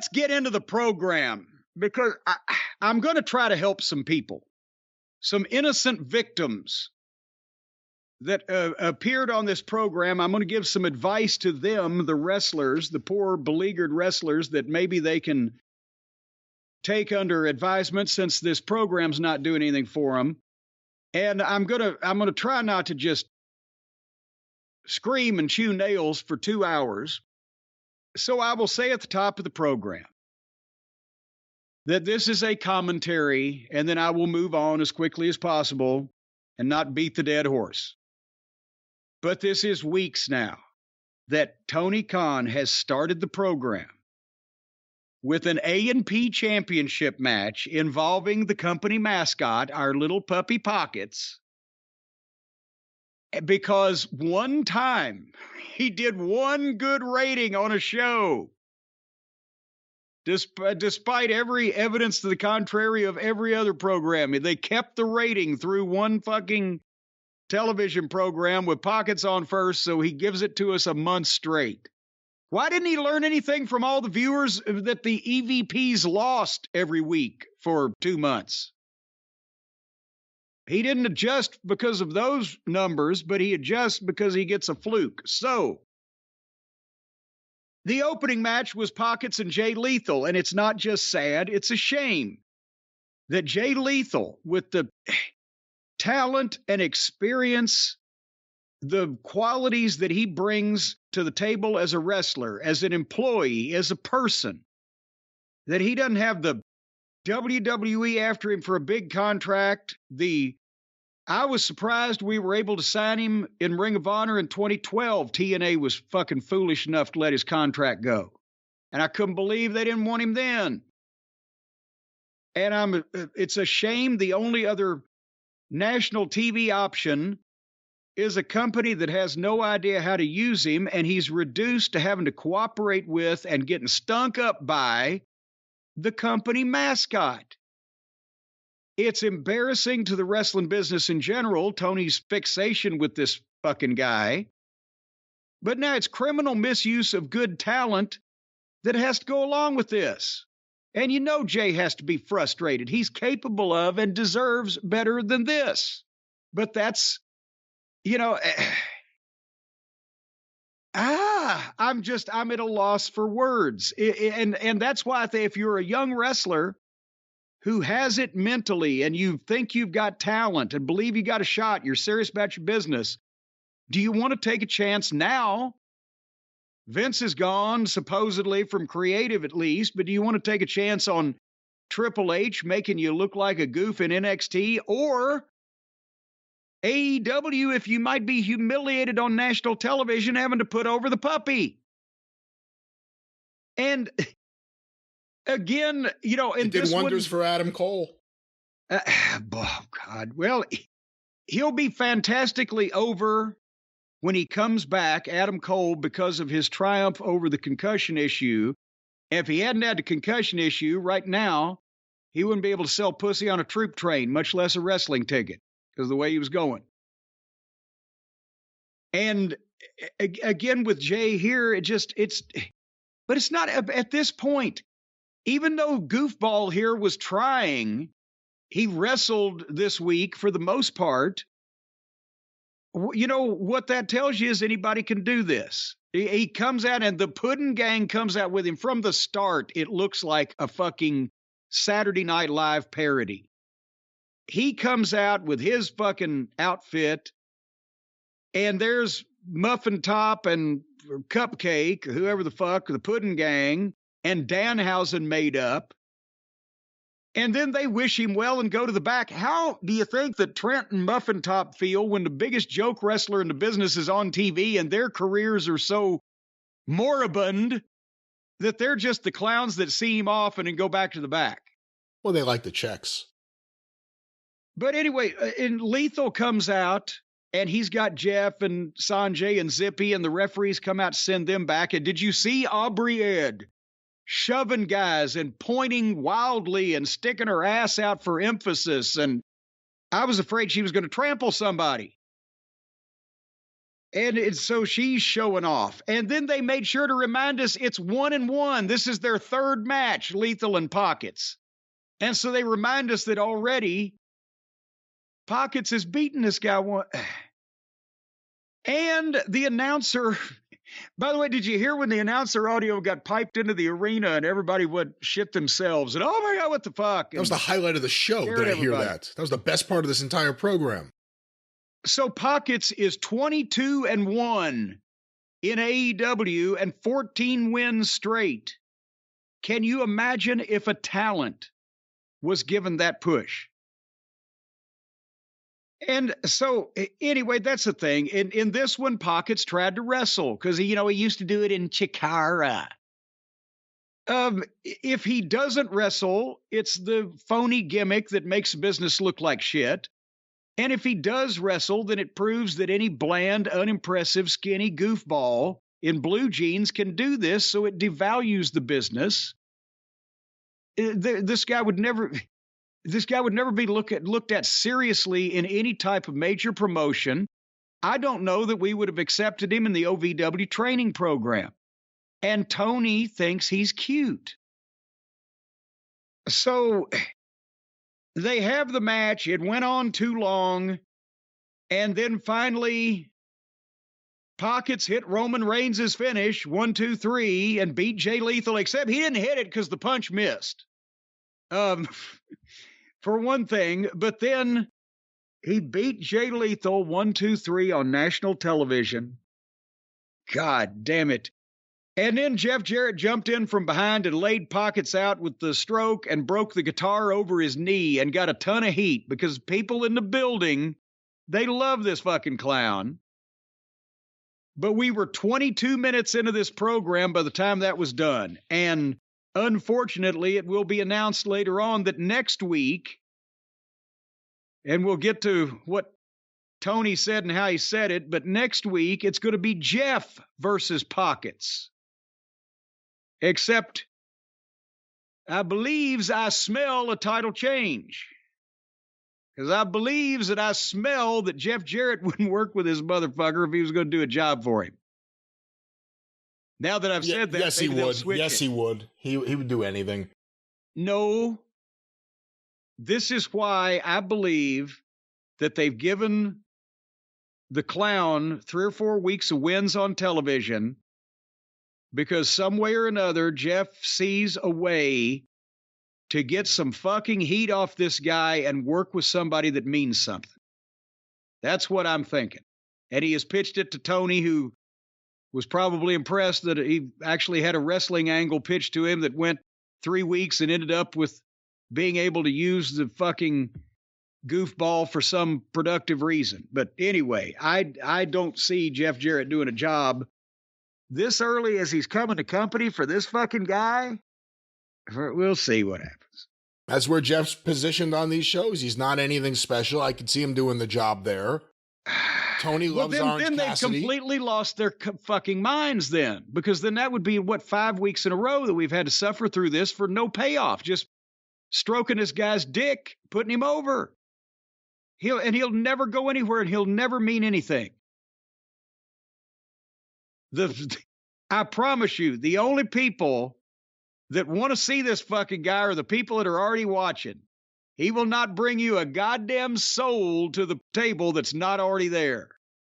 let's get into the program because I'm going to try to help some people, some innocent victims that appeared on this program. I'm going to give some advice to them, the wrestlers, the poor beleaguered wrestlers, that maybe they can take under advisement since this program's not doing anything for them. And I'm going to try not to just scream and chew nails for 2 hours. So I will say at the top of the program that this is a commentary, and then I will move on as quickly as possible and not beat the dead horse. But this is weeks now that Tony Khan has started the program with an A&P championship match involving the company mascot, our little puppy Pockets, because one time he did one good rating on a show. Despite every evidence to the contrary of every other program, they kept the rating through one fucking television program with Pockets on first, so he gives it to us a month straight. Why didn't he learn anything from all the viewers that the EVPs lost every week for 2 months? He didn't adjust because of those numbers, but he adjusts because he gets a fluke. So, the opening match was Pockets and Jay Lethal, and it's not just sad, it's a shame that Jay Lethal, with the talent and experience, the qualities that he brings to the table as a wrestler, as an employee, as a person, that he doesn't have the WWE after him for a big contract. I was surprised we were able to sign him in Ring of Honor in 2012. TNA was fucking foolish enough to let his contract go. And I couldn't believe they didn't want him then. And it's a shame the only other national TV option is a company that has no idea how to use him, and he's reduced to having to cooperate with and getting stunk up by the company mascot. It's embarrassing to the wrestling business in general, Tony's fixation with this fucking guy. But now it's criminal misuse of good talent that has to go along with this. And you know Jay has to be frustrated. He's capable of and deserves better than this. But that's, I'm at a loss for words. And that's why if you're a young wrestler who has it mentally and you think you've got talent and believe you got a shot, you're serious about your business, do you want to take a chance now? Vince is gone, supposedly, from creative at least, but do you want to take a chance on Triple H making you look like a goof in NXT, or AEW if you might be humiliated on national television having to put over the puppy? And again, and it did wonders for Adam Cole. Oh, God. Well, he'll be fantastically over when he comes back, Adam Cole, because of his triumph over the concussion issue. If he hadn't had the concussion issue right now, he wouldn't be able to sell pussy on a troop train, much less a wrestling ticket, because of the way he was going. And again, with Jay here, but it's not at this point. Even though Goofball here was trying, he wrestled this week for the most part. You know, what that tells you is anybody can do this. He comes out, and the Puddin' Gang comes out with him from the start. It looks like a fucking Saturday Night Live parody. He comes out with his fucking outfit, and there's Muffin Top and Cupcake, whoever the fuck, the Puddin' Gang, and Danhausen made up. And then they wish him well and go to the back. How do you think that Trent and Muffin Top feel when the biggest joke wrestler in the business is on TV and their careers are so moribund that they're just the clowns that see him off and then go back to the back? Well, they like the checks. But anyway, and Lethal comes out, and he's got Jeff and Sanjay and Zippy, and the referees come out to send them back. And did you see Aubrey Ed shoving guys and pointing wildly and sticking her ass out for emphasis? And I was afraid she was going to trample somebody. And so she's showing off. And then they made sure to remind us it's 1-1. This is their third match, Lethal and Pockets. And so they remind us that already Pockets has beaten this guy one. And the announcer, by the way, did you hear when the announcer audio got piped into the arena and everybody would shit themselves? And oh my God, what the fuck? That was the highlight of the show. Did I hear that? That was the best part of this entire program. So Pockets is 22-1 in AEW and 14 wins straight. Can you imagine if a talent was given that push? And so anyway, that's the thing. In this one, Pockets tried to wrestle because he used to do it in Chikara. If he doesn't wrestle, it's the phony gimmick that makes business look like shit. And if he does wrestle, then it proves that any bland, unimpressive, skinny goofball in blue jeans can do this, so it devalues the business. This guy would never be looked at seriously in any type of major promotion. I don't know that we would have accepted him in the OVW training program. And Tony thinks he's cute. So they have the match. It went on too long. And then finally, Pockets hit Roman Reigns' finish, 1, 2, 3, and beat Jay Lethal, except he didn't hit it because the punch missed. For one thing, but then he beat Jay Lethal 1, 2, 3 on national television. God damn it. And then Jeff Jarrett jumped in from behind and laid Pockets out with the stroke and broke the guitar over his knee and got a ton of heat because people in the building, they love this fucking clown. But we were 22 minutes into this program by the time that was done. And unfortunately, it will be announced later on that next week, and we'll get to what Tony said and how he said it, but next week it's going to be Jeff versus Pockets. Except I believes I smell a title change. Because I believes that I smell that Jeff Jarrett wouldn't work with this motherfucker if he was going to do a job for him. Now that I've said that, yes, he would. Yes, he would. He would do anything. No. This is why I believe that they've given the clown 3 or 4 weeks of wins on television because some way or another, Jeff sees a way to get some fucking heat off this guy and work with somebody that means something. That's what I'm thinking. And he has pitched it to Tony, who was probably impressed that he actually had a wrestling angle pitched to him that went 3 weeks and ended up with being able to use the fucking goofball for some productive reason. But anyway, I don't see Jeff Jarrett doing a job this early as he's coming to company for this fucking guy. We'll see what happens. That's where Jeff's positioned on these shows. He's not anything special. I could see him doing the job there. Tony loves Orange Cassidy. Then they've completely lost their fucking minds then, because then that would be, 5 weeks in a row that we've had to suffer through this for no payoff, just stroking this guy's dick, putting him over. He'll never go anywhere, and he'll never mean anything. I promise you, the only people that want to see this fucking guy are the people that are already watching. He will not bring you a goddamn soul to the table that's not already there.